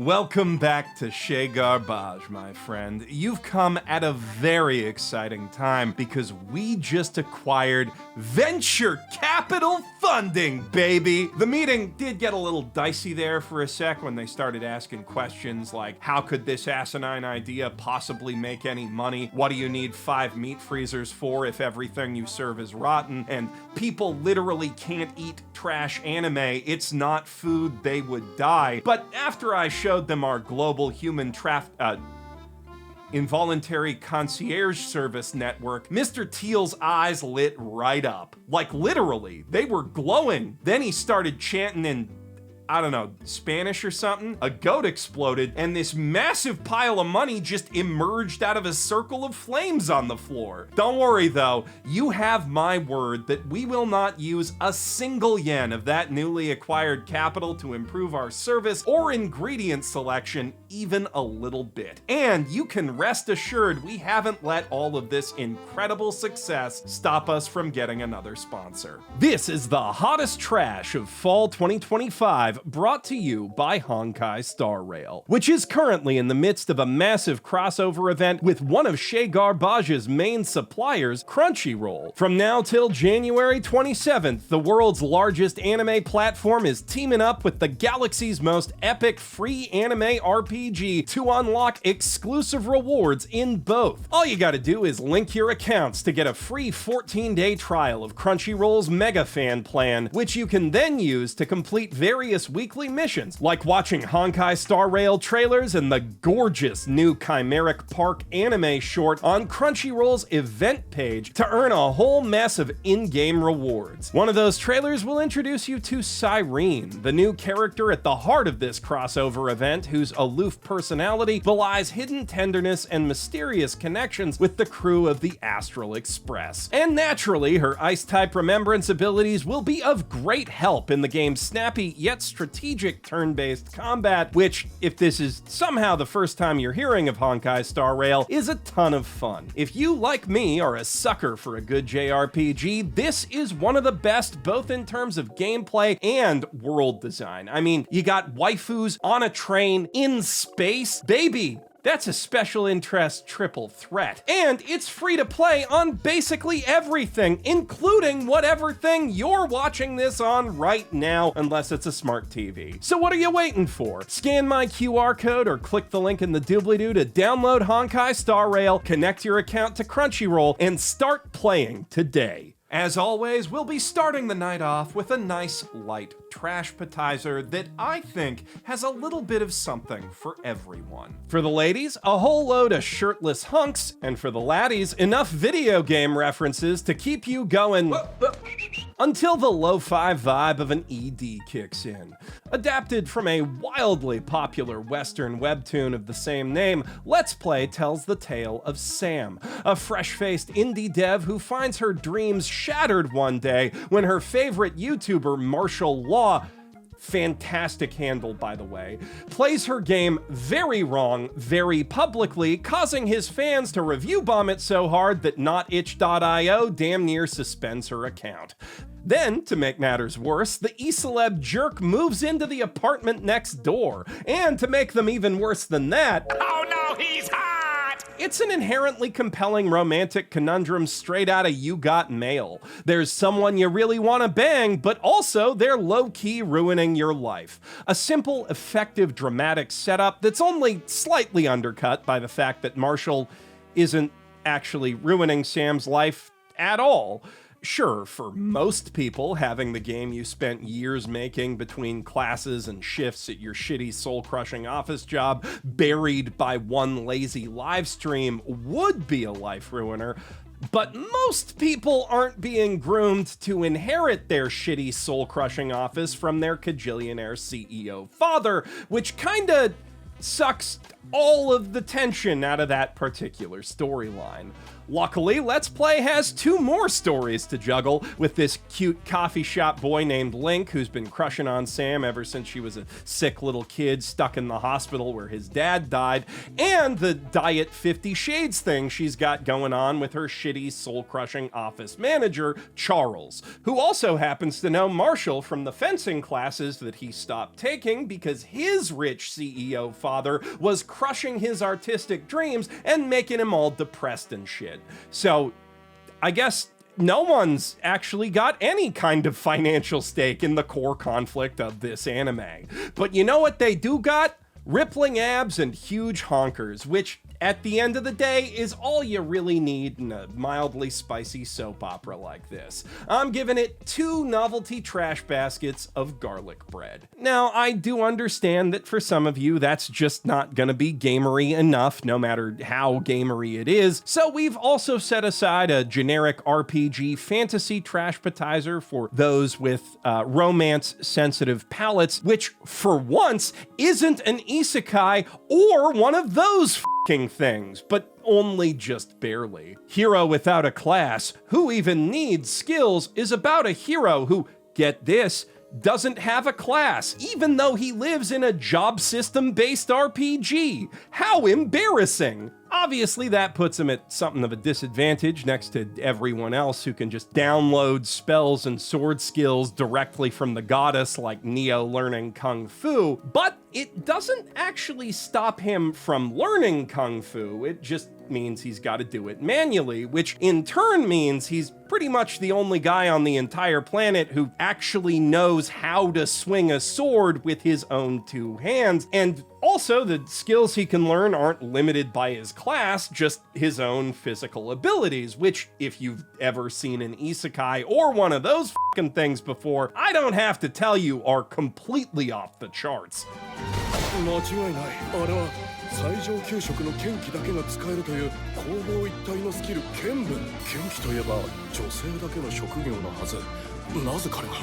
Welcome back to Chez Garbage, my friend. You've come at a very exciting time because we just acquired venture capital funding, baby! The meeting did get a little dicey there for a sec when they started asking questions like, how could this asinine idea possibly make any money? What do you need 5 meat freezers for if everything you serve is rotten? And people literally can't eat trash anime. It's not food, they would die. But after I showed them our global human involuntary concierge service network, Mr. Teal's eyes lit right up. Like literally, they were glowing. Then he started chanting in, I don't know, Spanish or something. A goat exploded, and this massive pile of money just emerged out of a circle of flames on the floor. Don't worry though, you have my word that we will not use a single yen of that newly acquired capital to improve our service or ingredient selection even a little bit. And you can rest assured we haven't let all of this incredible success stop us from getting another sponsor. This is the hottest trash of fall 2025, brought to you by Honkai Star Rail, which is currently in the midst of a massive crossover event with one of Chez Garbage's main suppliers, Crunchyroll. From now till January 27th, the world's largest anime platform is teaming up with the galaxy's most epic free anime RPG to unlock exclusive rewards in both. All you gotta do is link your accounts to get a free 14-day trial of Crunchyroll's Mega Fan plan, which you can then use to complete various weekly missions, like watching Honkai Star Rail trailers and the gorgeous new Chimeric Park anime short on Crunchyroll's event page to earn a whole mess of in-game rewards. One of those trailers will introduce you to Cyrene, the new character at the heart of this crossover event, whose aloof personality belies hidden tenderness and mysterious connections with the crew of the Astral Express. And naturally, her Ice-type remembrance abilities will be of great help in the game's snappy yet strategic turn-based combat, which, if this is somehow the first time you're hearing of Honkai Star Rail, is a ton of fun. If you, like me, are a sucker for a good JRPG, this is one of the best both in terms of gameplay and world design. I mean, you got waifus on a train in space, baby! That's a special interest triple threat. And it's free to play on basically everything, including whatever thing you're watching this on right now, unless it's a smart TV. So what are you waiting for? Scan my QR code or click the link in the doobly-doo to download Honkai Star Rail, connect your account to Crunchyroll, and start playing today. As always, we'll be starting the night off with a nice, light trash-patizer that I think has a little bit of something for everyone. For the ladies, a whole load of shirtless hunks, and for the laddies, enough video game references to keep you going until the lo-fi vibe of an ED kicks in. Adapted from a wildly popular Western webtoon of the same name, Let's Play tells the tale of Sam, a fresh-faced indie dev who finds her dreams shattered one day when her favorite YouTuber, Martial Law, fantastic handle by the way, plays her game very wrong, very publicly, causing his fans to review bomb it so hard that NotItch.io damn near suspends her account. Then, to make matters worse, the e-celeb jerk moves into the apartment next door. And to make them even worse than that, oh no, he's hot! It's an inherently compelling romantic conundrum straight out of You Got Mail. There's someone you really want to bang, but also they're low-key ruining your life. A simple, effective, dramatic setup that's only slightly undercut by the fact that Marshall isn't actually ruining Sam's life at all. Sure, for most people, having the game you spent years making between classes and shifts at your shitty soul-crushing office job buried by one lazy live stream would be a life ruiner, but most people aren't being groomed to inherit their shitty soul-crushing office from their cajillionaire CEO father, which kinda sucks all of the tension out of that particular storyline. Luckily, Let's Play has 2 more stories to juggle, with this cute coffee shop boy named Link who's been crushing on Sam ever since she was a sick little kid stuck in the hospital where his dad died, and the Diet 50 Shades thing she's got going on with her shitty, soul-crushing office manager, Charles, who also happens to know Marshall from the fencing classes that he stopped taking because his rich CEO father was crushing his artistic dreams and making him all depressed and shit. So, I guess no one's actually got any kind of financial stake in the core conflict of this anime. But you know what they do got? Rippling abs and huge honkers, which at the end of the day is all you really need in a mildly spicy soap opera like this. I'm giving it 2 novelty trash baskets of garlic bread. Now, I do understand that for some of you that's just not gonna be gamery enough, no matter how gamery it is, so we've also set aside a generic RPG fantasy trashpetizer for those with romance-sensitive palates, which for once isn't an isekai or one of those f***ing things, but only just barely. Hero Without a Class, Who Even Needs Skills, is about a hero who, get this, doesn't have a class, even though he lives in a job system-based RPG. How embarrassing! Obviously, that puts him at something of a disadvantage next to everyone else who can just download spells and sword skills directly from the goddess like Neo learning Kung Fu, but it doesn't actually stop him from learning Kung Fu. It just means he's got to do it manually, which in turn means he's pretty much the only guy on the entire planet who actually knows how to swing a sword with his own 2 hands, and also the skills he can learn aren't limited by his class, just his own physical abilities, which, if you've ever seen an isekai or one of those f***ing things before, I don't have to tell you are completely off the charts. 間違いない。あれは最上級職の剣気だけが使えるという攻防一体のスキル剣舞。剣気といえば女性だけの職業のはず。なぜ彼が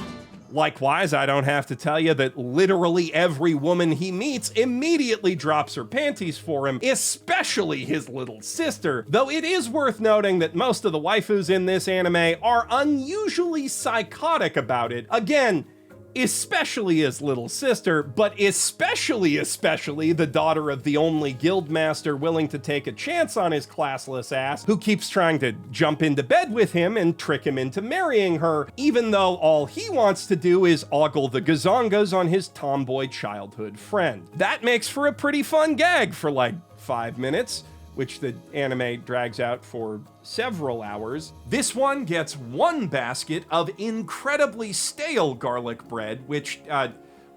Likewise, I don't have to tell you that literally every woman he meets immediately drops her panties for him, especially his little sister, though it is worth noting that most of the waifus in this anime are unusually psychotic about it. Again, especially his little sister, but especially the daughter of the only guild master willing to take a chance on his classless ass, who keeps trying to jump into bed with him and trick him into marrying her, even though all he wants to do is ogle the gazongas on his tomboy childhood friend. That makes for a pretty fun gag for like 5 minutes, which the anime drags out for several hours. This one gets 1 basket of incredibly stale garlic bread, which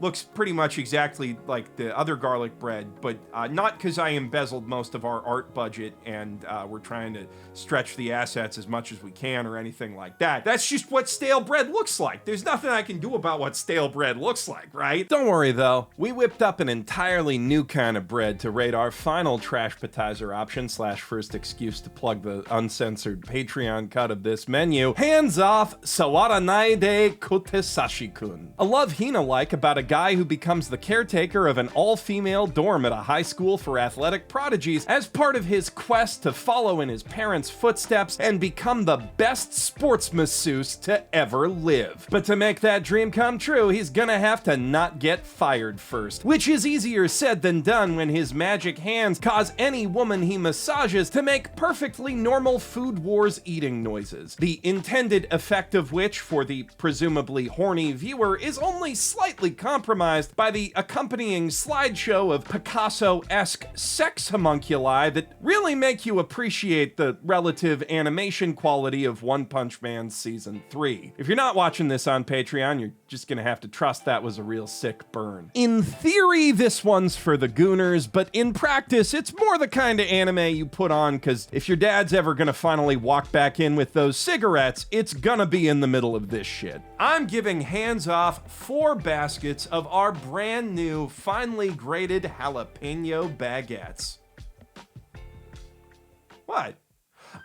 looks pretty much exactly like the other garlic bread, but not because I embezzled most of our art budget and we're trying to stretch the assets as much as we can or anything like that. That's just what stale bread looks like. There's nothing I can do about what stale bread looks like, right? Don't worry though, we whipped up an entirely new kind of bread to rate our final trashpetizer option / first excuse to plug the uncensored Patreon cut of this menu. Hands off Sawaranai Kotesashi-kun. A love Hina-like about a guy who becomes the caretaker of an all-female dorm at a high school for athletic prodigies as part of his quest to follow in his parents' footsteps and become the best sports masseuse to ever live. But to make that dream come true, he's gonna have to not get fired first, which is easier said than done when his magic hands cause any woman he massages to make perfectly normal Food Wars eating noises, the intended effect of which for the presumably horny viewer is only slightly compromised by the accompanying slideshow of Picasso-esque sex homunculi that really make you appreciate the relative animation quality of One Punch Man Season 3. If you're not watching this on Patreon, you're just gonna have to trust that was a real sick burn. In theory, this one's for the gooners, but in practice, it's more the kind of anime you put on because if your dad's ever gonna finally walk back in with those cigarettes, it's gonna be in the middle of this shit. I'm giving hands off 4 baskets of our brand new, finely grated jalapeno baguettes. What?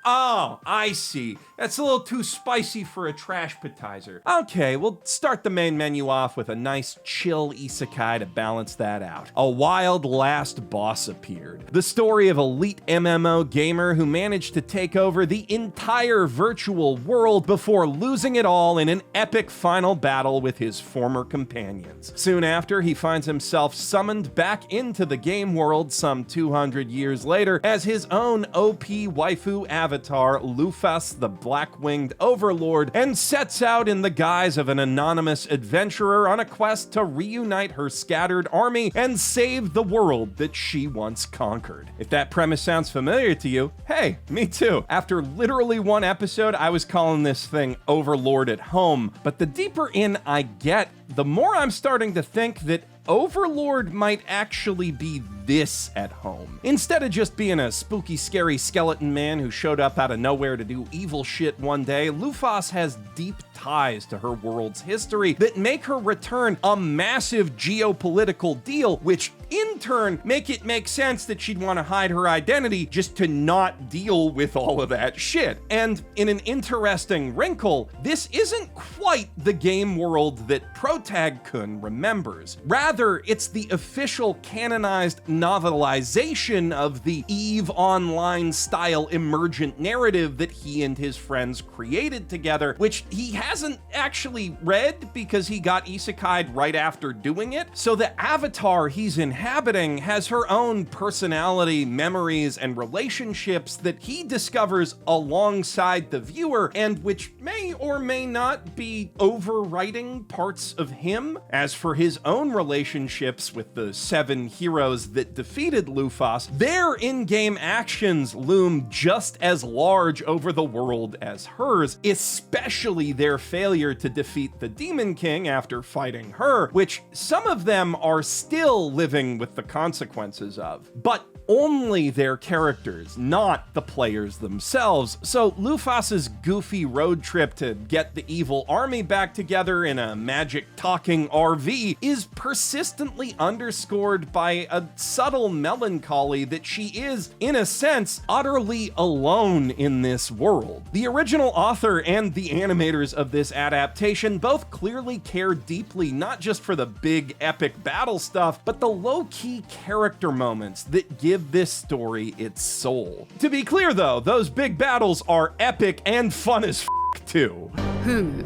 Oh, I see. That's a little too spicy for a trash appetizer. Okay, we'll start the main menu off with a nice chill isekai to balance that out. A wild last boss appeared. The story of elite MMO gamer who managed to take over the entire virtual world before losing it all in an epic final battle with his former companions. Soon after, he finds himself summoned back into the game world some 200 years later as his own OP waifu avatar, Lufas the Black-Winged Overlord, and sets out in the guise of an anonymous adventurer on a quest to reunite her scattered army and save the world that she once conquered. If that premise sounds familiar to you, hey, me too. After literally one episode, I was calling this thing Overlord at home, but the deeper in I get, the more I'm starting to think that Overlord might actually be this at home. Instead of just being a spooky, scary skeleton man who showed up out of nowhere to do evil shit one day, Lufas has deep ties to her world's history that make her return a massive geopolitical deal, which in turn make it make sense that she'd want to hide her identity just to not deal with all of that shit. And in an interesting wrinkle, this isn't quite the game world that Protag-kun remembers. Rather, it's the official canonized novelization of the EVE Online style emergent narrative that he and his friends created together, which he hasn't actually read because he got Isekai'd right after doing it. So the avatar he's inhabiting has her own personality, memories, and relationships that he discovers alongside the viewer, and which may or may not be overwriting parts of him. As for his own relationships with the 7 heroes that defeated Lufas, their in-game actions loom just as large over the world as hers, especially their failure to defeat the Demon King after fighting her, which some of them are still living with the consequences of. But only their characters, not the players themselves. So Lufas's goofy road trip to get the evil army back together in a magic talking RV is persistently underscored by a subtle melancholy that she is, in a sense, utterly alone in this world. The original author and the animators of this adaptation both clearly care deeply not just for the big epic battle stuff, but the low-key character moments that give this story its soul. To be clear though, those big battles are epic and fun as too. 200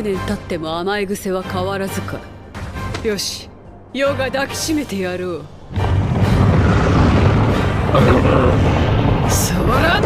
年経っても甘い癖は変わらずか。よし、ヨガ抱きしめてやろう。そら。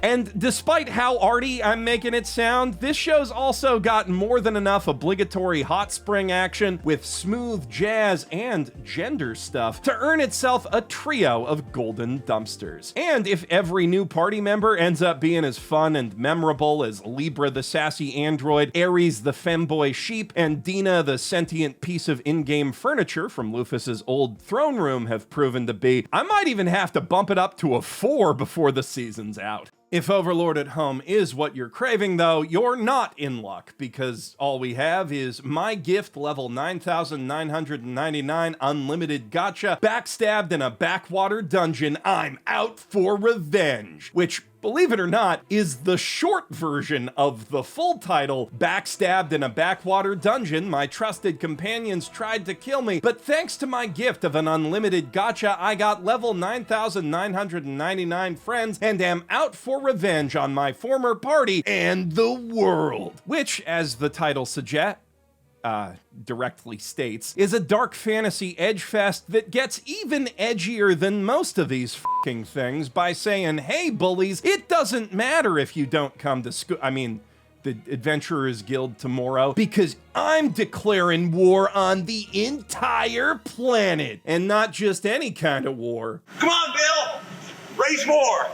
And despite how arty I'm making it sound, this show's also got more than enough obligatory hot spring action with smooth jazz and gender stuff to earn itself a trio of golden dumpsters. And if every new party member ends up being as fun and memorable as Libra the sassy android, Ares the femboy sheep, and Dina the sentient piece of in-game furniture from Lufas's old throne room have proven to be, I might even have to bump it up to a 4 before the season's out. If Overlord at home is what you're craving, though, you're not in luck, because all we have is My Gift level 9,999 unlimited gacha, backstabbed in a backwater dungeon, I'm out for revenge, which, believe it or not, is the short version of the full title, Backstabbed in a Backwater Dungeon, My Trusted Companions Tried to Kill Me, but thanks to my gift of an unlimited gacha, I got level 9,999 friends and am out for revenge on my former party and the world. Which, as the title directly states, is a dark fantasy edgefest that gets even edgier than most of these f***ing things by saying, hey bullies, it doesn't matter if you don't come to school, the Adventurers Guild tomorrow, because I'm declaring war on the entire planet, and not just any kind of war. Come on, Bill! Raise more!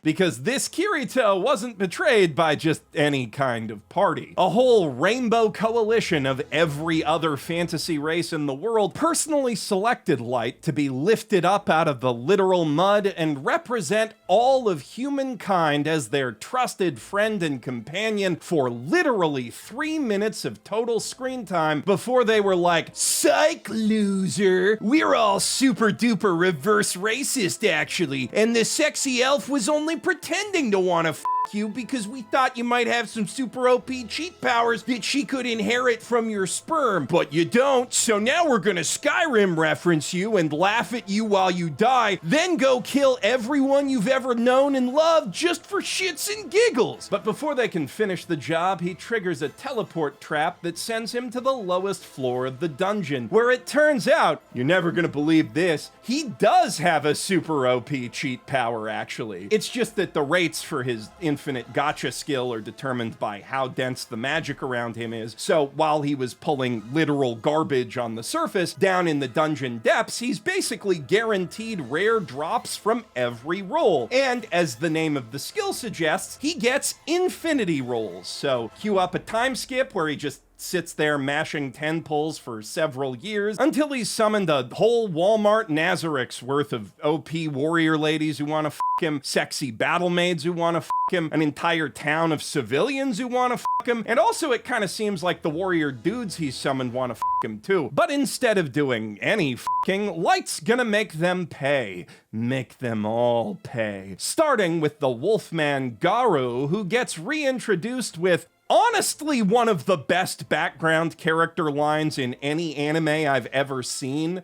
because this Kirito wasn't betrayed by just any kind of party. A whole rainbow coalition of every other fantasy race in the world personally selected Light to be lifted up out of the literal mud and represent all of humankind as their trusted friend and companion for literally 3 minutes of total screen time before they were like, "Psych, loser. We're all super duper reverse racist, actually, and the sexy elf was only pretending to want to f you because we thought you might have some super OP cheat powers that she could inherit from your sperm, but you don't, so now we're gonna Skyrim reference you and laugh at you while you die, then go kill everyone you've ever known and loved just for shits and giggles." But before they can finish the job, he triggers a teleport trap that sends him to the lowest floor of the dungeon, where it turns out, you're never gonna believe this, he does have a super OP cheat power, actually. It's just that the rates for his infinite gotcha skill are determined by how dense the magic around him is. So while he was pulling literal garbage on the surface, down in the dungeon depths, he's basically guaranteed rare drops from every roll. And as the name of the skill suggests, he gets infinity rolls. So cue up a time skip where he just sits there mashing 10 pulls for several years until he's summoned a whole Walmart Nazarix worth of OP warrior ladies who want to f him, sexy battle maids who want to f him, an entire town of civilians who want to f him, and also it kind of seems like the warrior dudes he's summoned want to f him too. But instead of doing any f***ing, Light's gonna make them pay. Make them all pay. Starting with the Wolfman Garu, who gets reintroduced with honestly one of the best background character lines in any anime I've ever seen.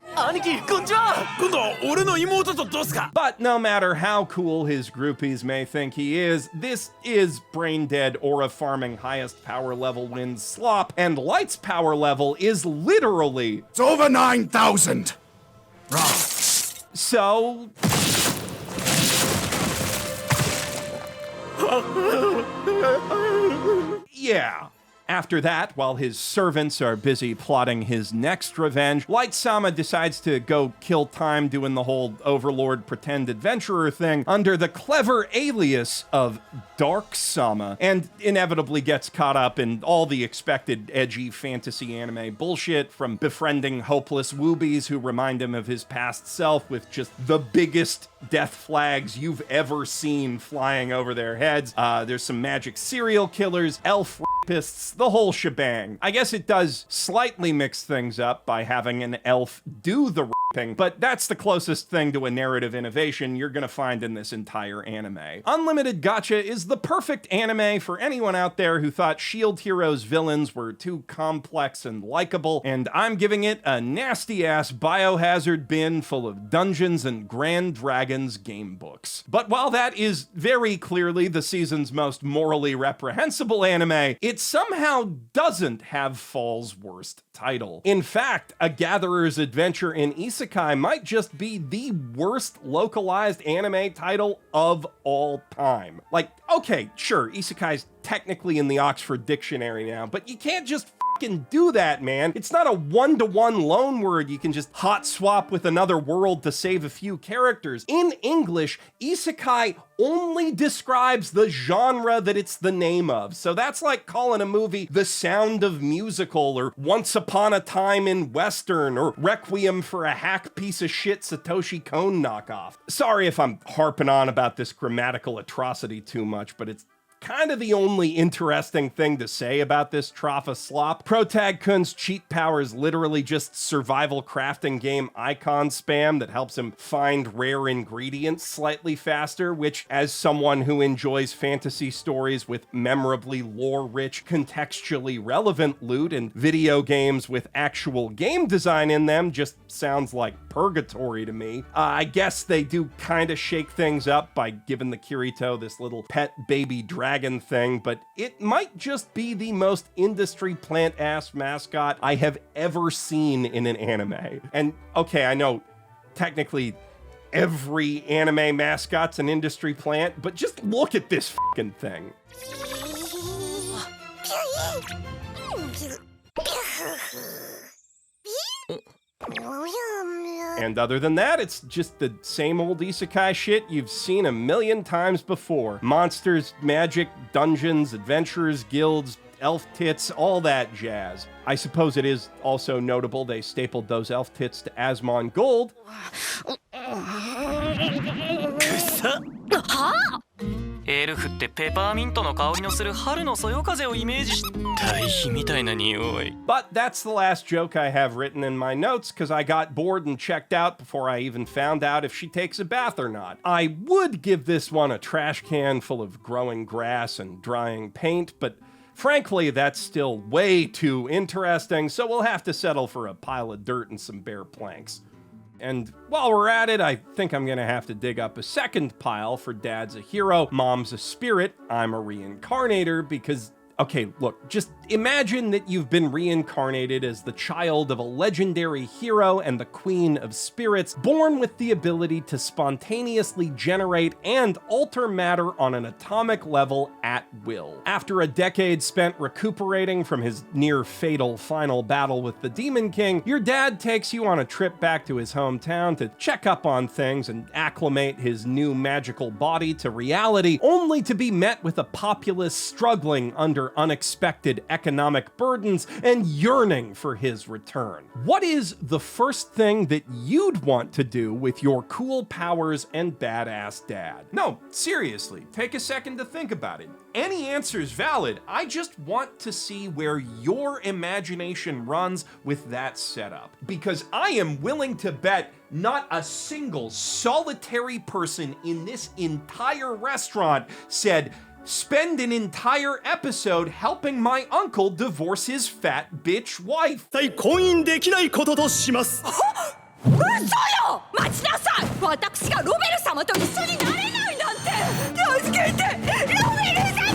But no matter how cool his groupies may think he is, this is brain dead aura farming highest power level wins slop, and Light's power level is literally... It's over 9,000! So... yeah. After that, while his servants are busy plotting his next revenge, Light-sama decides to go kill time doing the whole Overlord pretend adventurer thing under the clever alias of Dark-sama, and inevitably gets caught up in all the expected edgy fantasy anime bullshit, from befriending hopeless woobies who remind him of his past self with just the biggest death flags you've ever seen flying over their heads. There's some magic serial killers, elf rapists, the whole shebang. I guess it does slightly mix things up by having an elf do the raping, but that's the closest thing to a narrative innovation you're gonna find in this entire anime. Unlimited Gacha is the perfect anime for anyone out there who thought Shield Heroes villains were too complex and likable, and I'm giving it a nasty-ass biohazard bin full of Dungeons and Grand Dragons game books. But while that is very clearly the season's most morally reprehensible anime, it somehow doesn't have fall's worst title. In fact, A Gatherer's Adventure in Isekai might just be the worst localized anime title of all time. Like, okay, sure, Isekai's technically in the Oxford Dictionary now, but you can't just fucking do that, man. It's not a one-to-one loan word you can just hot swap with another world to save a few characters. In English, Isekai only describes the genre that it's the name of. So that's like calling a movie The Sound of Musical, or Once Upon a Time in Western, or Requiem for a hack piece of shit Satoshi Kon knockoff. Sorry if I'm harping on about this grammatical atrocity too much, but it's kind of the only interesting thing to say about this trough of slop. Protag Kun's cheat power is literally just survival crafting game icon spam that helps him find rare ingredients slightly faster, which, as someone who enjoys fantasy stories with memorably lore-rich, contextually relevant loot and video games with actual game design in them, just sounds like purgatory to me. I guess they do kind of shake things up by giving the Kirito this little pet baby dragon thing, but it might just be the most industry plant-ass mascot I have ever seen in an anime. And okay, I know technically every anime mascot's an industry plant, but just look at this fucking thing. And other than that, it's just the same old isekai shit you've seen a million times before. Monsters, magic, dungeons, adventurers, guilds, elf tits, all that jazz. I suppose it is also notable they stapled those elf tits to Asmon Gold. エルフってペパーミントの香りのする春のそよ風をイメージし堆肥みたいな匂い But that's the last joke I have written in my notes because I got bored and checked out before I even found out if she takes a bath or not. I would give this one a trash can full of growing grass and drying paint, but frankly, that's still way too interesting, so we'll have to settle for a pile of dirt and some bare planks. And while we're at it, I think I'm gonna have to dig up a second pile for Dad's a hero, Mom's a spirit, I'm a reincarnator, because okay, look, just imagine that you've been reincarnated as the child of a legendary hero and the queen of spirits, born with the ability to spontaneously generate and alter matter on an atomic level at will. After a decade spent recuperating from his near-fatal final battle with the Demon King, your dad takes you on a trip back to his hometown to check up on things and acclimate his new magical body to reality, only to be met with a populace struggling under unexpected economic burdens and yearning for his return. What is the first thing that you'd want to do with your cool powers and badass dad? No, seriously, take a second to think about it. Any answer's valid. I just want to see where your imagination runs with that setup. Because I am willing to bet not a single solitary person in this entire restaurant said, spend an entire episode helping my uncle divorce his fat bitch wife. 婚姻できないこととします。嘘よ！待ちなさい！私がロベル様と一緒になれないなんて！助けて！ロベル様！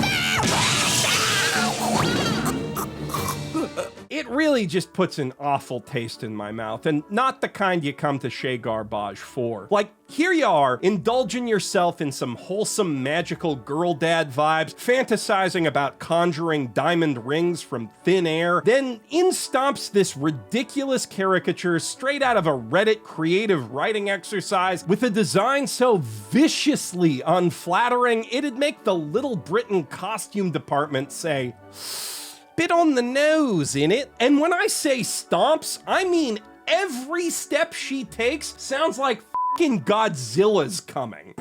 It really just puts an awful taste in my mouth, and not the kind you come to Chez Garbage for. Like, here you are, indulging yourself in some wholesome magical girl dad vibes, fantasizing about conjuring diamond rings from thin air, then in stomps this ridiculous caricature straight out of a Reddit creative writing exercise with a design so viciously unflattering it'd make the Little Britain costume department say, bit on the nose, innit? And when I say stomps, I mean every step she takes sounds like f***ing Godzilla's coming.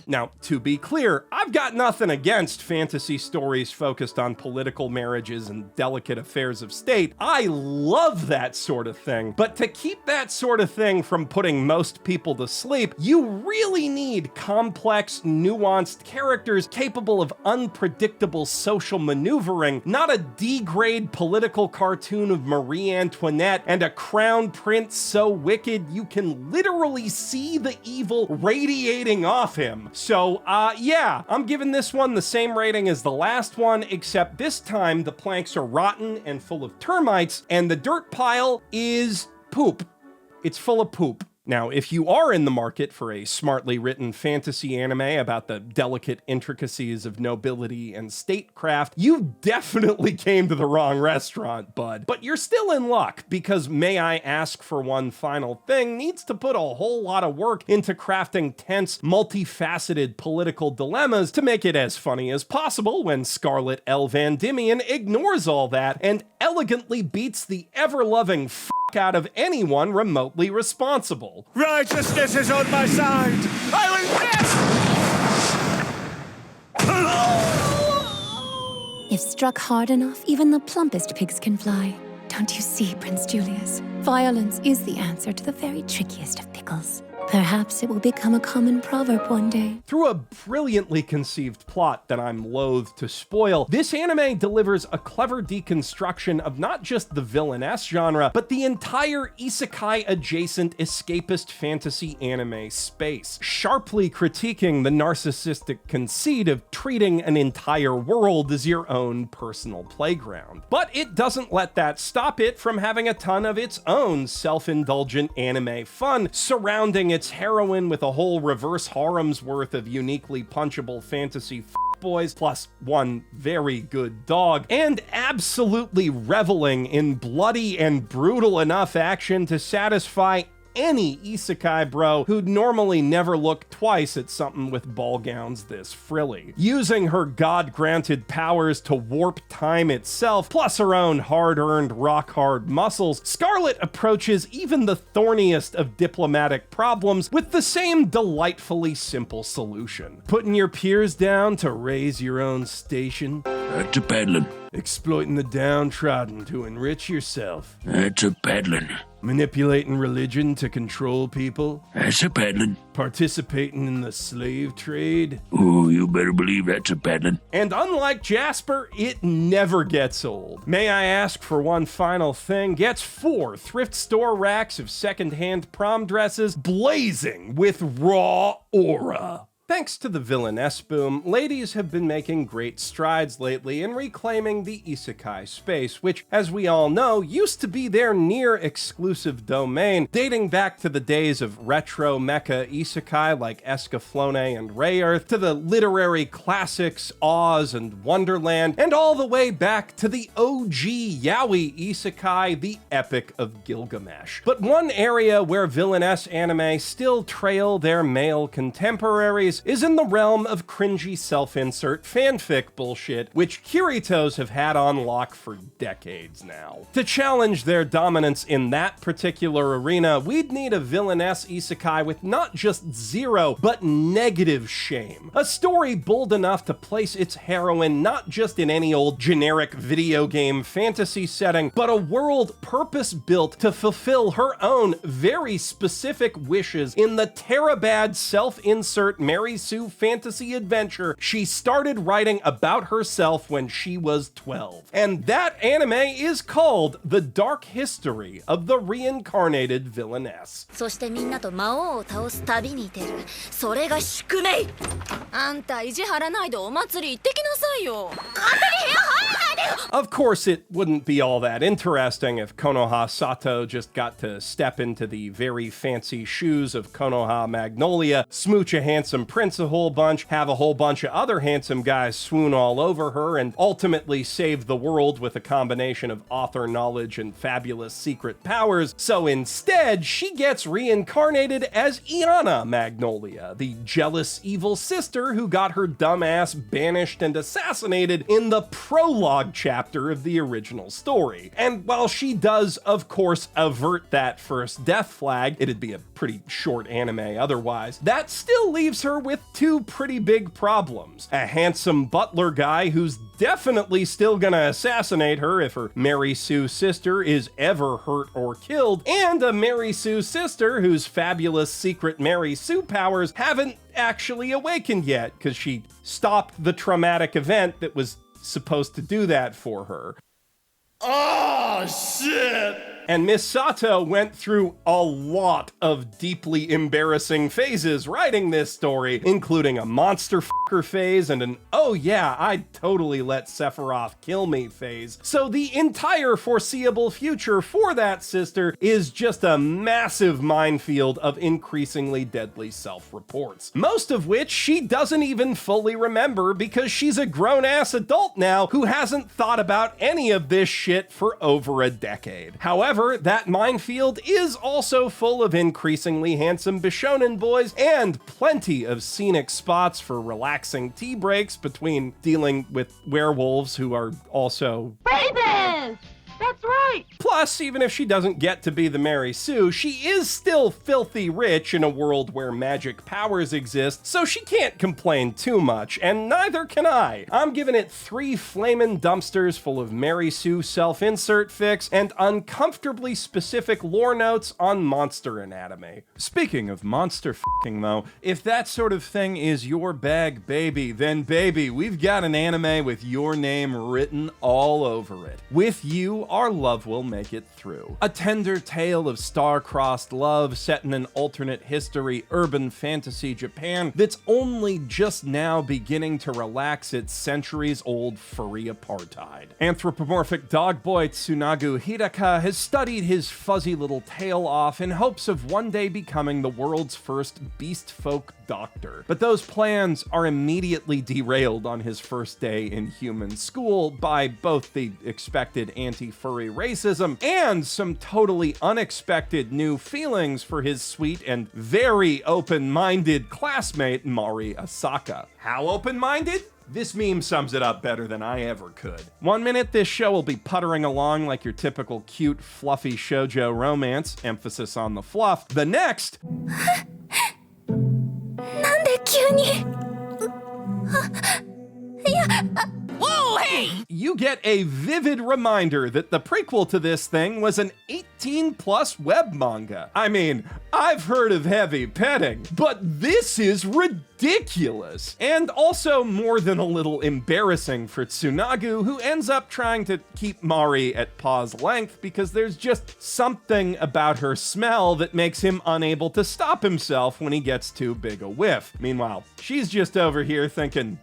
Now, to be clear, I've got nothing against fantasy stories focused on political marriages and delicate affairs of state. I love that sort of thing. But to keep that sort of thing from putting most people to sleep, you really need complex, nuanced characters capable of unpredictable social maneuvering, not a D-grade political cartoon of Marie Antoinette and a crown prince so wicked you can literally see the evil radiating off him. So, yeah, I'm giving this one the same rating as the last one, except this time the planks are rotten and full of termites, and the dirt pile is poop. It's full of poop. Now, if you are in the market for a smartly written fantasy anime about the delicate intricacies of nobility and statecraft, you definitely came to the wrong restaurant, bud. But you're still in luck, because May I Ask for One Final Thing needs to put a whole lot of work into crafting tense, multifaceted political dilemmas to make it as funny as possible when Scarlett L. Van Dimian ignores all that and elegantly beats the ever-loving out of anyone remotely responsible. Righteousness is on my side. I will If struck hard enough, even the plumpest pigs can fly. Don't you see, Prince Julius? Violence is the answer to the very trickiest of pickles. Perhaps it will become a common proverb one day. Through a brilliantly conceived plot that I'm loath to spoil, this anime delivers a clever deconstruction of not just the villainess genre, but the entire isekai-adjacent escapist fantasy anime space, sharply critiquing the narcissistic conceit of treating an entire world as your own personal playground. But it doesn't let that stop it from having a ton of its own self-indulgent anime fun surrounding its heroine with a whole reverse harem's worth of uniquely punchable fantasy fuckboys, plus one very good dog, and absolutely reveling in bloody and brutal enough action to satisfy any isekai bro who'd normally never look twice at something with ball gowns this frilly. Using her god-granted powers to warp time itself, plus her own hard-earned rock-hard muscles, Scarlet approaches even the thorniest of diplomatic problems with the same delightfully simple solution. Putting your peers down to raise your own station. That's a paddlin'. Exploiting the downtrodden to enrich yourself. That's a paddlin'. Manipulating religion to control people. That's a paddlin'. Participating in the slave trade. Oh, you better believe that's a paddlin'. And unlike Jasper, it never gets old. May I ask for one final thing? Gets 4 thrift store racks of secondhand prom dresses blazing with raw aura. Thanks to the villainess boom, ladies have been making great strides lately in reclaiming the isekai space, which, as we all know, used to be their near-exclusive domain, dating back to the days of retro mecha isekai like Escaflowne and Rayearth, to the literary classics Oz and Wonderland, and all the way back to the OG yaoi isekai, the Epic of Gilgamesh. But one area where villainess anime still trail their male contemporaries is in the realm of cringy self-insert fanfic bullshit, which Kiritos have had on lock for decades now. To challenge their dominance in that particular arena, we'd need a villainess isekai with not just zero, but negative shame. A story bold enough to place its heroine not just in any old generic video game fantasy setting, but a world purpose-built to fulfill her own very specific wishes in the Terabad self-insert Mary Sue fantasy adventure she started writing about herself when she was 12. And that anime is called The Dark History of the Reincarnated Villainess. そしてみんなと魔王を倒す旅に出る。それが宿命。あんた意地張らないでお祭り行ってきなさいよ。勝手に部屋入らないでよ。 Of course, it wouldn't be all that interesting if Konoha Sato just got to step into the very fancy shoes of Konoha Magnolia, smooch a handsome prince a whole bunch, have a whole bunch of other handsome guys swoon all over her, and ultimately save the world with a combination of author knowledge and fabulous secret powers. So instead, she gets reincarnated as Iana Magnolia, the jealous evil sister who got her dumb ass banished and assassinated in the prologue chapter of the original story. And while she does, of course, avert that first death flag, it'd be a pretty short anime otherwise, that still leaves her with 2 pretty big problems. A handsome butler guy who's definitely still gonna assassinate her if her Mary Sue sister is ever hurt or killed, and a Mary Sue sister whose fabulous secret Mary Sue powers haven't actually awakened yet, because she stopped the traumatic event that was supposed to do that for her. Oh, shit! And Miss Sato went through a lot of deeply embarrassing phases writing this story, including a monster fucker phase and an oh yeah, I'd totally let Sephiroth kill me phase. So the entire foreseeable future for that sister is just a massive minefield of increasingly deadly self-reports. Most of which she doesn't even fully remember because she's a grown-ass adult now who hasn't thought about any of this shit for over a decade. However, that minefield is also full of increasingly handsome Bishonen boys and plenty of scenic spots for relaxing tea breaks between dealing with werewolves who are also Raven! That's right! Plus, even if she doesn't get to be the Mary Sue, she is still filthy rich in a world where magic powers exist, so she can't complain too much, and neither can I. I'm giving it 3 flamin' dumpsters full of Mary Sue self-insert fics and uncomfortably specific lore notes on monster anatomy. Speaking of monster f***ing though, if that sort of thing is your bag, baby, then baby, we've got an anime with your name written all over it. With you, our lovely Love Will Make It Through. A tender tale of star-crossed love set in an alternate history urban fantasy Japan that's only just now beginning to relax its centuries-old furry apartheid. Anthropomorphic dog boy Tsunagu Hidaka has studied his fuzzy little tail off in hopes of one day becoming the world's first beast folk doctor. But those plans are immediately derailed on his first day in human school by both the expected anti-furry racism and some totally unexpected new feelings for his sweet and very open-minded classmate Mari Asaka. How open-minded? This meme sums it up better than I ever could. One minute, this show will be puttering along like your typical cute, fluffy shoujo romance, emphasis on the fluff. The next... なんで急に Whoa, hey! You get a vivid reminder that the prequel to this thing was an 18-plus web manga. I mean, I've heard of heavy petting, but this is ridiculous. And also more than a little embarrassing for Tsunagu, who ends up trying to keep Mari at paw's length because there's just something about her smell that makes him unable to stop himself when he gets too big a whiff. Meanwhile, she's just over here thinking,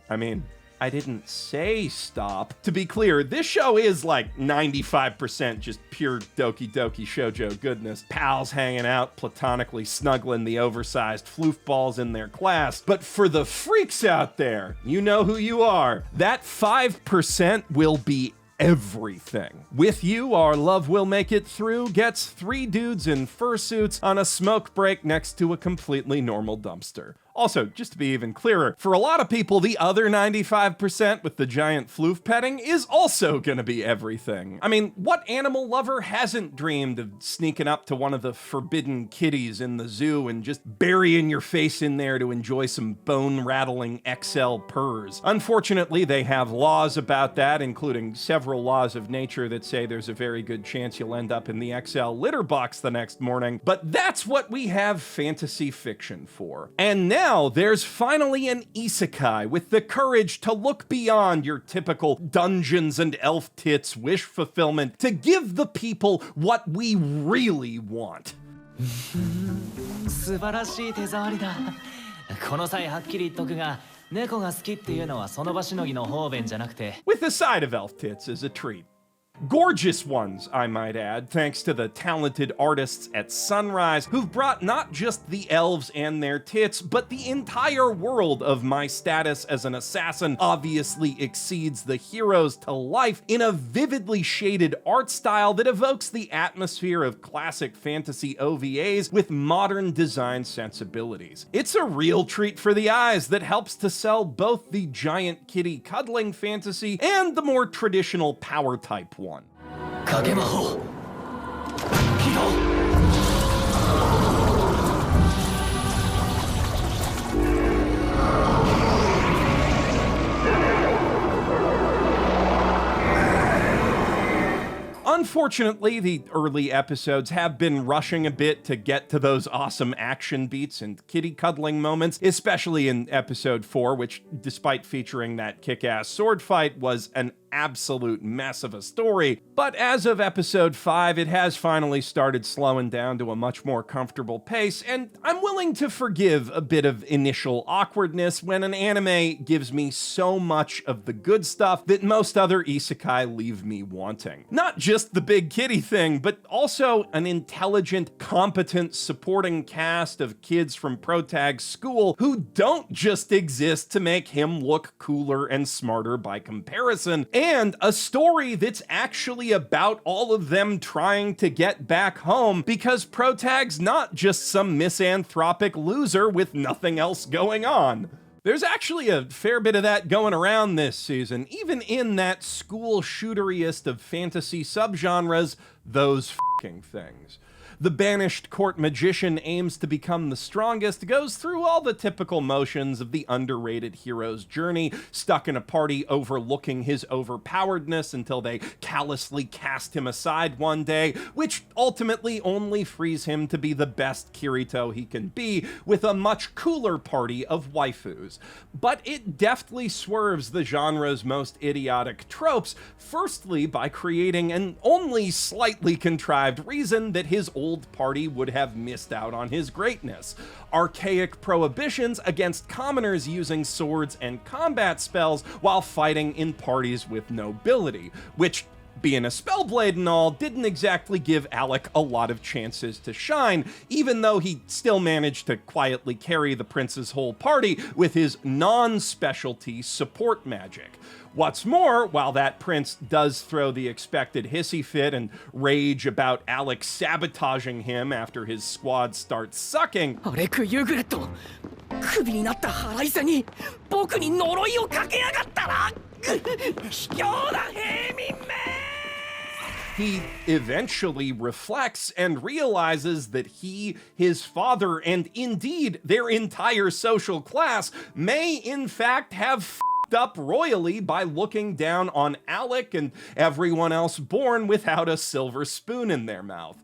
I didn't say stop. To be clear, this show is like 95% just pure doki doki shoujo goodness. Pals hanging out, platonically snuggling the oversized floofballs in their class. But for the freaks out there, you know who you are. That 5% will be everything. With you, Our Love Will Make It Through gets 3 dudes in fursuits on a smoke break next to a completely normal dumpster. Also, just to be even clearer, for a lot of people, the other 95% with the giant floof petting is also gonna be everything. I mean, what animal lover hasn't dreamed of sneaking up to one of the forbidden kitties in the zoo and just burying your face in there to enjoy some bone-rattling XL purrs? Unfortunately, they have laws about that, including several laws of nature that say there's a very good chance you'll end up in the XL litter box the next morning, but that's what we have fantasy fiction for. And now, there's finally an isekai with the courage to look beyond your typical dungeons and elf tits wish fulfillment to give the people what we really want. 素晴らしい手触りだ。この際はっきり言っとくが、猫が好きっていうのはその場しのぎの方便じゃなくて。With the side of elf tits as a treat. Gorgeous ones, I might add, thanks to the talented artists at Sunrise who've brought not just the elves and their tits, but the entire world of my status as an assassin obviously exceeds the heroes to life in a vividly shaded art style that evokes the atmosphere of classic fantasy OVAs with modern design sensibilities. It's a real treat for the eyes that helps to sell both the giant kitty cuddling fantasy and the more traditional power type one. 影魔法起動 Unfortunately, the early episodes have been rushing a bit to get to those awesome action beats and kitty cuddling moments, especially in episode 4, which, despite featuring that kick-ass sword fight, was an absolute mess of a story. But as of episode 5, it has finally started slowing down to a much more comfortable pace, and I'm willing to forgive a bit of initial awkwardness when an anime gives me so much of the good stuff that most other isekai leave me wanting. Not just the big kitty thing, but also an intelligent, competent supporting cast of kids from Protag's school who don't just exist to make him look cooler and smarter by comparison, and a story that's actually about all of them trying to get back home because Protag's not just some misanthropic loser with nothing else going on. There's actually a fair bit of that going around this season, even in that school shooteriest of fantasy subgenres, those f***ing things. The banished court magician aims to become the strongest, goes through all the typical motions of the underrated hero's journey, stuck in a party overlooking his overpoweredness until they callously cast him aside one day, which ultimately only frees him to be the best Kirito he can be with a much cooler party of waifus. But it deftly swerves the genre's most idiotic tropes, firstly by creating an only slightly contrived reason that his old party would have missed out on his greatness. Archaic prohibitions against commoners using swords and combat spells while fighting in parties with nobility, which, being a spellblade and all, didn't exactly give Alec a lot of chances to shine, even though he still managed to quietly carry the prince's whole party with his non-specialty support magic. What's more, while that prince does throw the expected hissy fit and rage about Alec sabotaging him after his squad starts sucking, アレク・ユグレットクビになった腹いせに僕に呪いをかけやがったな卑怯な平民め he eventually reflects and realizes that he, his father, and indeed their entire social class may in fact have f***ed up royally by looking down on Alec and everyone else born without a silver spoon in their mouth.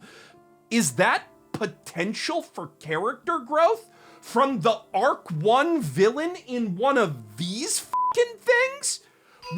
Is that potential for character growth from the Arc 1 villain in one of these f***ing things?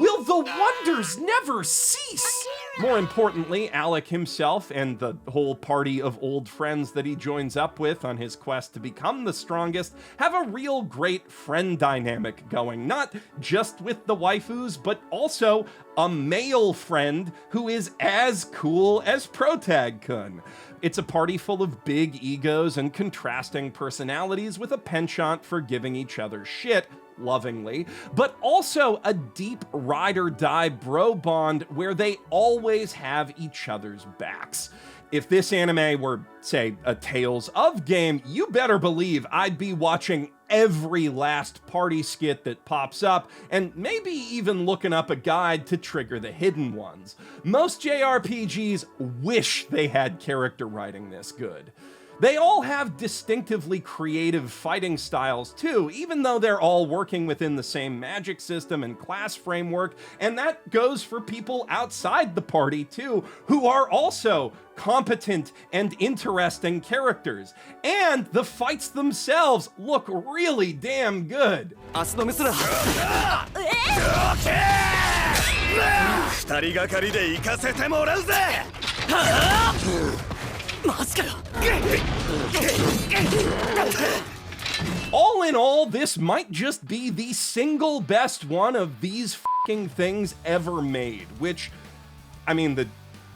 Will the wonders never cease? More importantly, Alec himself and the whole party of old friends that he joins up with on his quest to become the strongest have a real great friend dynamic going, not just with the waifus, but also a male friend who is as cool as Protag-kun. It's a party full of big egos and contrasting personalities with a penchant for giving each other shit, lovingly, but also a deep ride-or-die bro bond where they always have each other's backs. If this anime were, say, a Tales of game, you better believe I'd be watching every last party skit that pops up, and maybe even looking up a guide to trigger the hidden ones. Most JRPGs wish they had character writing this good. They all have distinctively creative fighting styles too, even though they're all working within the same magic system and class framework, and that goes for people outside the party too, who are also competent and interesting characters. And the fights themselves look really damn good. 二人がかりで行かせてもらうぜ All in all, this might just be the single best one of these f***ing things ever made, which, I mean, the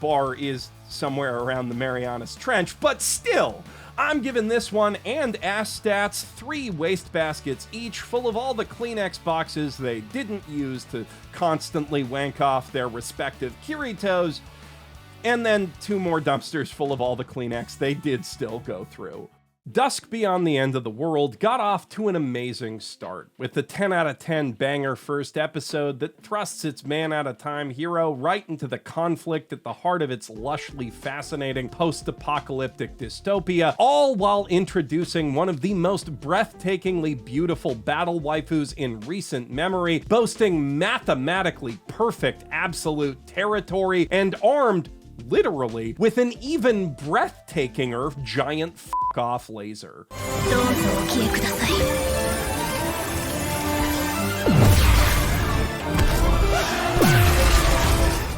bar is somewhere around the Marianas Trench, but still, I'm giving this one and Ass Stats 3 wastebaskets each, full of all the Kleenex boxes they didn't use to constantly wank off their respective Kiritos, and then 2 more dumpsters full of all the Kleenex they did still go through. Dusk Beyond the End of the World got off to an amazing start, with the 10 out of 10 banger first episode that thrusts its man-at-a-time hero right into the conflict at the heart of its lushly fascinating post-apocalyptic dystopia, all while introducing one of the most breathtakingly beautiful battle waifus in recent memory, boasting mathematically perfect absolute territory and armed literally with an even breathtakinger giant f***off laser.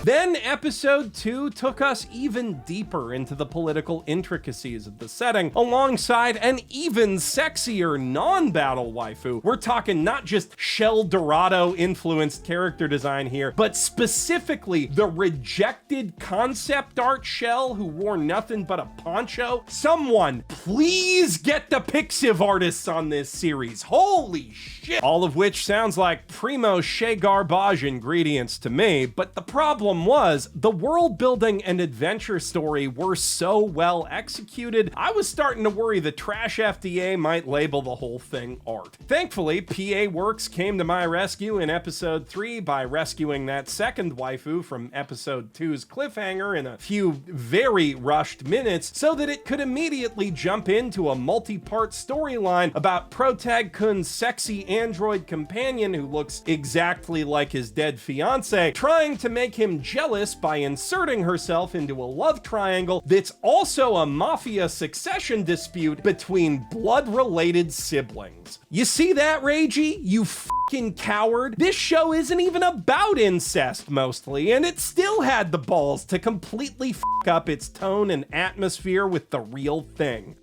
Then episode 2 took us even deeper into the political intricacies of the setting, alongside an even sexier non-battle waifu. We're talking not just Shell Dorado influenced character design here, but specifically the rejected concept art Shell who wore nothing but a poncho. Someone please get the Pixiv artists on this series. Holy shit! All of which sounds like primo Chez garbage ingredients to me, but the problem problem was, the world building and adventure story were so well executed, I was starting to worry the trash FDA might label the whole thing art. Thankfully, PA Works came to my rescue in episode 3 by rescuing that second waifu from episode 2's cliffhanger in a few very rushed minutes so that it could immediately jump into a multi-part storyline about Protag-kun's sexy android companion who looks exactly like his dead fiance, trying to make him jealous by inserting herself into a love triangle that's also a mafia succession dispute between blood-related siblings. You see that, Reiji? You fucking coward. This show isn't even about incest, mostly, and it still had the balls to completely f up its tone and atmosphere with the real thing.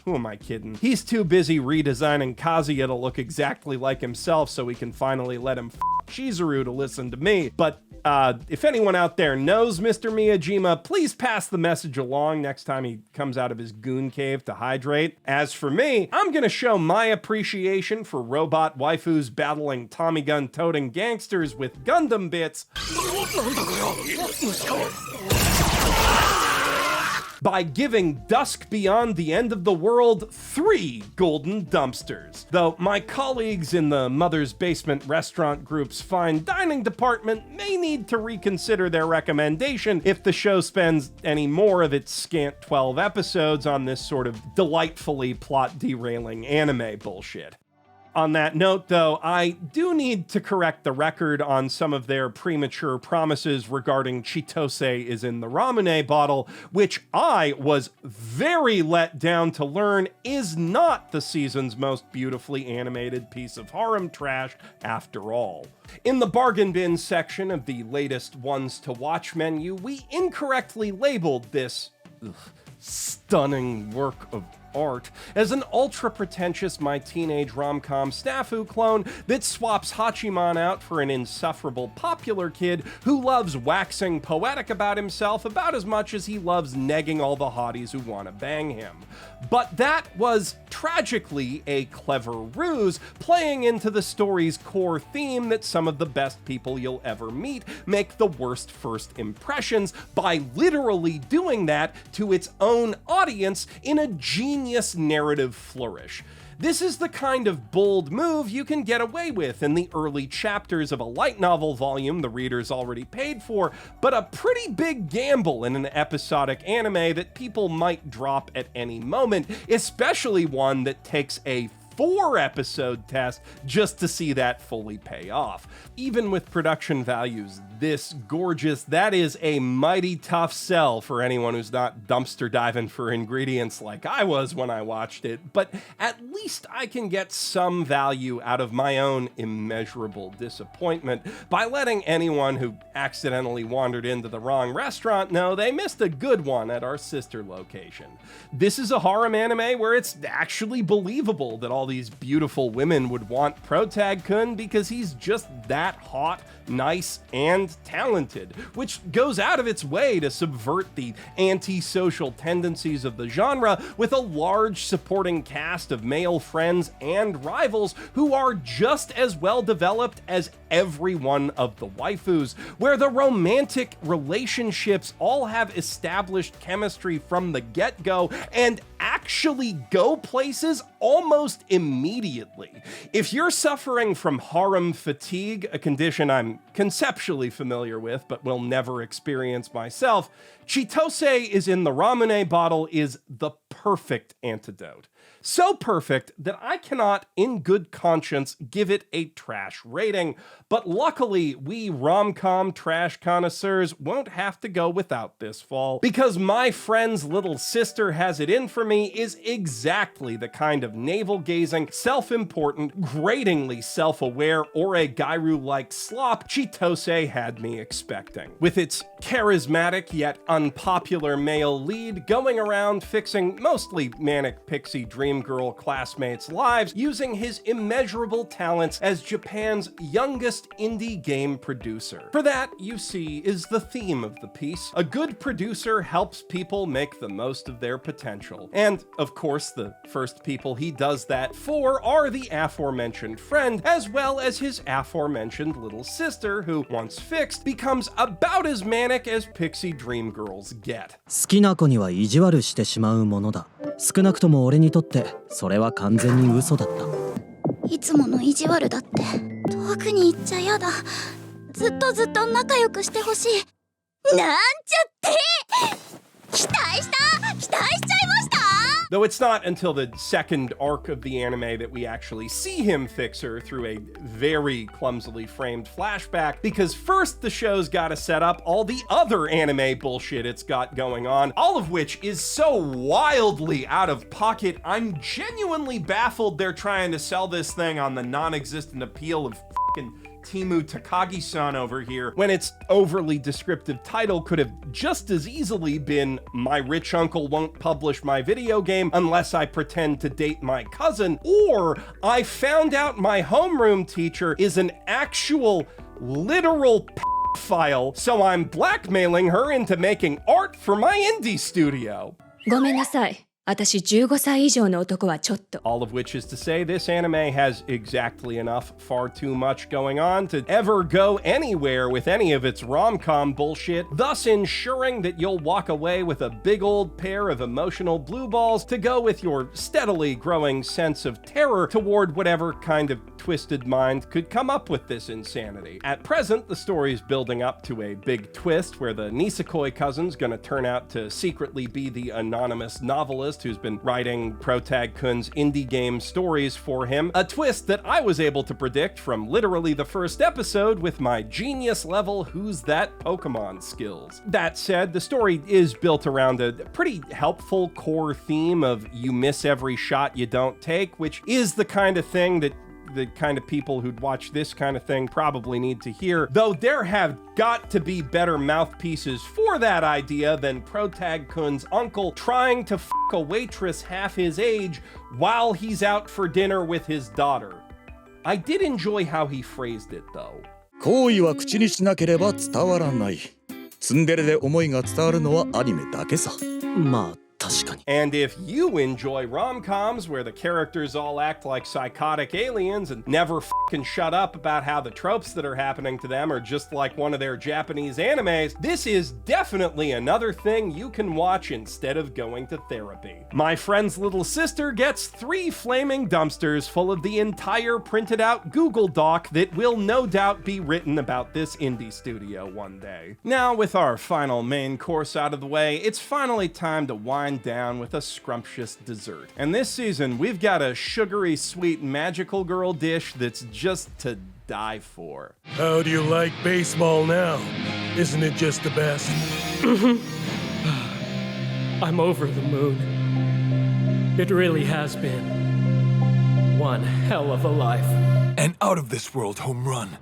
Who am I kidding? He's too busy redesigning Kazuya to look exactly like himself so we can finally let him f Chizuru to listen to me. But if anyone out there knows Mr. Miyajima, please pass the message along next time he comes out of his goon cave to hydrate. As for me, I'm gonna show my appreciation for robot waifus battling Tommy gun toting gangsters with Gundam bits by giving Dusk Beyond the End of the World 3 golden dumpsters. Though my colleagues in the Mother's Basement restaurant group's fine dining department may need to reconsider their recommendation if the show spends any more of its scant 12 episodes on this sort of delightfully plot derailing anime bullshit. On that note, though, I do need to correct the record on some of their premature promises regarding Chitose is in the Ramune bottle, which I was very let down to learn is not the season's most beautifully animated piece of harem trash after all. In the bargain bin section of the latest ones to watch menu, we incorrectly labeled this stunning work of art as an ultra-pretentious My Teenage Rom-Com snafu clone that swaps Hachiman out for an insufferable popular kid who loves waxing poetic about himself about as much as he loves negging all the hotties who want to bang him. But that was tragically a clever ruse, playing into the story's core theme that some of the best people you'll ever meet make the worst first impressions by literally doing that to its own audience in a genius narrative flourish. This is the kind of bold move you can get away with in the early chapters of a light novel volume the reader's already paid for, but a pretty big gamble in an episodic anime that people might drop at any moment, especially one that takes a 4-episode test just to see that fully pay off. Even with production values this gorgeous, that is a mighty tough sell for anyone who's not dumpster diving for ingredients like I was when I watched it, but at least I can get some value out of my own immeasurable disappointment by letting anyone who accidentally wandered into the wrong restaurant know they missed a good one at our sister location. This is a harem anime where it's actually believable that all these beautiful women would want Protag-kun because he's just that hot, nice, and talented, which goes out of its way to subvert the antisocial tendencies of the genre with a large supporting cast of male friends and rivals who are just as well developed as every one of the waifus, where the romantic relationships all have established chemistry from the get-go and actually go places almost immediately. If you're suffering from harem fatigue, a condition I'm conceptually familiar with but will never experience myself, Chitose is in the Ramune bottle is the perfect antidote. So perfect that I cannot, in good conscience, give it a trash rating, but luckily we rom-com trash connoisseurs won't have to go without this fall, because my friend's little sister has it in for me is exactly the kind of navel-gazing, self-important, gratingly self-aware Oregairu-like slop Chitose had me expecting. With its charismatic yet unpopular male lead going around fixing mostly manic pixie Dream Girl classmates' lives using his immeasurable talents as Japan's youngest indie game producer. For that, you see, is the theme of the piece. A good producer helps people make the most of their potential. And, of course, the first people he does that for are the aforementioned friend, as well as his aforementioned little sister, who, once fixed, becomes about as manic as pixie dream girls get. 好きな子には意地悪してしまうものだ。少なくとも俺にとってそれは完全に嘘だった。いつもの意地悪だって遠くに行っちゃやだ。ずっとずっと仲良くしてほしい。なんちゃって期待しちゃいました。 Though it's not until the second arc of the anime that we actually see him fix her through a very clumsily framed flashback, because first the show's gotta set up all the other anime bullshit it's got going on, all of which is so wildly out of pocket. I'm genuinely baffled they're trying to sell this thing on the non-existent appeal of fucking TEMU Takagi-san over here, when its overly descriptive title could have just as easily been My Rich Uncle Won't Publish My Video Game Unless I Pretend to Date My Cousin, or I Found Out My Homeroom Teacher is an actual, literal pedophile, so I'm blackmailing her into making art for my indie studio. ごめんなさい。私15歳以上の男はちょっと。 All of which is to say, this anime has exactly enough, far too much going on to ever go anywhere with any of its rom-com bullshit, thus ensuring that you'll walk away with a big old pair of emotional blue balls to go with your steadily growing sense of terror toward whatever kind of twisted mind could come up with this insanity. At present, the story's building up to a big twist where the Nisekoi cousin's gonna turn out to secretly be the anonymous novelist who's been writing Protag-kun's indie game stories for him, a twist that I was able to predict from literally the first episode with my genius level Who's That Pokemon skills. That said, the story is built around a pretty helpful core theme of you miss every shot you don't take, which is the kind of thing that the kind of people who'd watch this kind of thing probably need to hear, though there have got to be better mouthpieces for that idea than Protag-kun's uncle trying to f*** a waitress half his age while he's out for dinner with his daughter. I did enjoy how he phrased it, though. 好意は口にしなければ伝わらない。ツンデレで思いが伝わるのはアニメだけさ。まあ確かに。 And if you enjoy rom-coms where the characters all act like psychotic aliens and never fucking shut up about how the tropes that are happening to them are just like one of their Japanese animes, this is definitely another thing you can watch instead of going to therapy. My friend's little sister gets 3 flaming dumpsters full of the entire printed out Google Doc that will no doubt be written about this indie studio one day. Now, with our final main course out of the way, it's finally time to wind down with a scrumptious dessert. And this season, we've got a sugary sweet magical girl dish that's just to die for. How do you like baseball now? Isn't it just the best? I'm over the moon. It really has been one hell of a life. An out-of-this-world home run.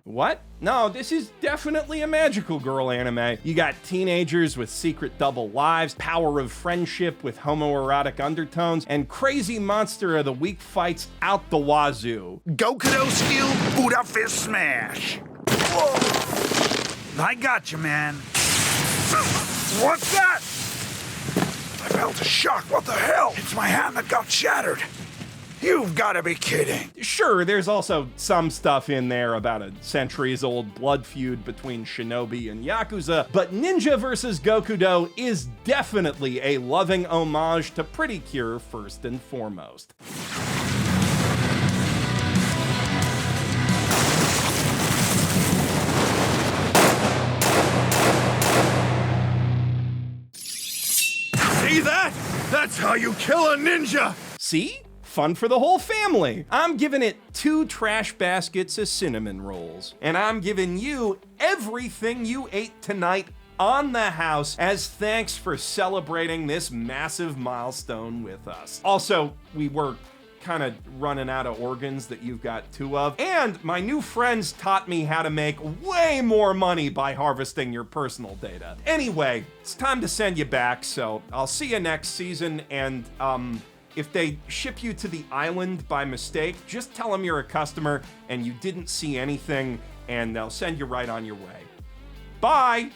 What? No, this is definitely a magical girl anime. You got teenagers with secret double lives, power of friendship with homoerotic undertones, and crazy monster of the week fights out the wazoo. Gokudo skill, Buddha fist smash. Whoa! I got you, man. What's that? I felt a shock. What the hell? It's my hand that got shattered. You've got to be kidding. Sure, there's also some stuff in there about a centuries-old blood feud between Shinobi and Yakuza, but Ninja vs. Gokudo is definitely a loving homage to Pretty Cure first and foremost. See that? That's how you kill a ninja! See? Fun for the whole family. I'm giving it 2 trash baskets of cinnamon rolls. And I'm giving you everything you ate tonight on the house as thanks for celebrating this massive milestone with us. Also, we were kind of running out of organs that you've got 2 of. And my new friends taught me how to make way more money by harvesting your personal data. Anyway, it's time to send you back, so I'll see you next season, and If they ship you to the island by mistake, just tell them you're a customer and you didn't see anything, and they'll send you right on your way. Bye!